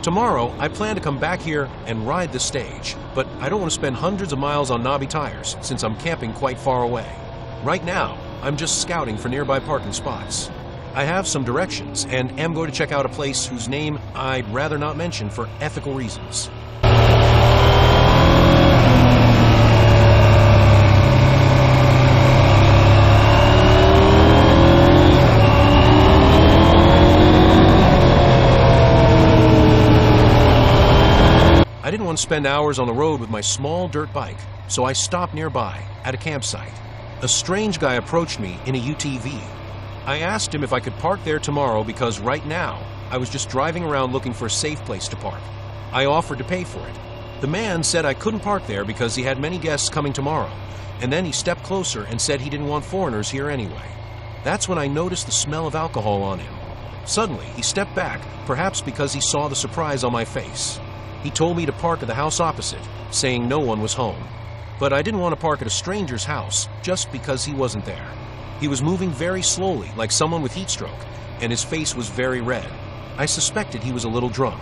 Tomorrow, I plan to come back here and ride the stage, but I don't want to spend hundreds of miles on knobby tires since I'm camping quite far away. Right now, I'm just scouting for nearby parking spots. I have some directions and am going to check out a place whose name I'd rather not mention for ethical reasons. I didn't want to spend hours on the road with my small dirt bike, so I stopped nearby at a campsite. A strange guy approached me in a UTV. I asked him if I could park there tomorrow because right now I was just driving around looking for a safe place to park. I offered to pay for it. The man said I couldn't park there because he had many guests coming tomorrow, and then he stepped closer and said he didn't want foreigners here anyway. That's when I noticed the smell of alcohol on him. Suddenly, he stepped back, perhaps because he saw the surprise on my face. He told me to park at the house opposite, saying no one was home. But I didn't want to park at a stranger's house just because he wasn't there. He was moving very slowly, like someone with heat stroke, and his face was very red. I suspected he was a little drunk.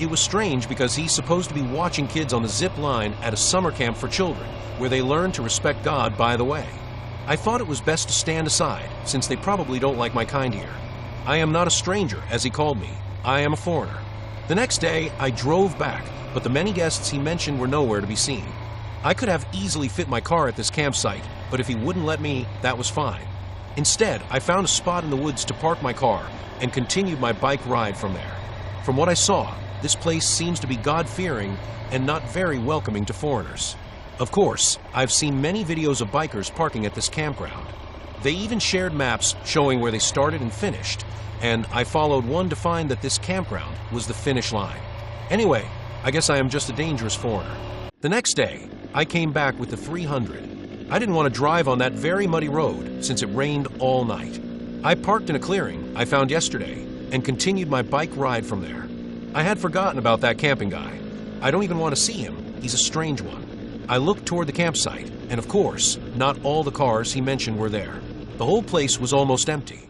It was strange because he's supposed to be watching kids on the zip line at a summer camp for children, where they learn to respect God by the way. I thought it was best to stand aside, since they probably don't like my kind here. I am not a stranger, as he called me. I am a foreigner. The next day, I drove back, but the many guests he mentioned were nowhere to be seen. I could have easily fit my car at this campsite, but if he wouldn't let me, that was fine. Instead, I found a spot in the woods to park my car and continued my bike ride from there. From what I saw, this place seems to be God-fearing and not very welcoming to foreigners. Of course, I've seen many videos of bikers parking at this campground. They even shared maps showing where they started and finished, and I followed one to find that this campground was the finish line. Anyway, I guess I am just a dangerous foreigner. The next day, I came back with the 300. I didn't want to drive on that very muddy road since it rained all night. I parked in a clearing I found yesterday and continued my bike ride from there. I had forgotten about that camping guy. I don't even want to see him. He's a strange one. I looked toward the campsite, and of course, not all the cars he mentioned were there. The whole place was almost empty.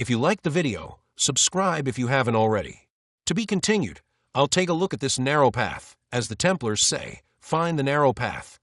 If you liked the video, subscribe if you haven't already. To be continued, I'll take a look at this narrow path. As the Templars say, find the narrow path.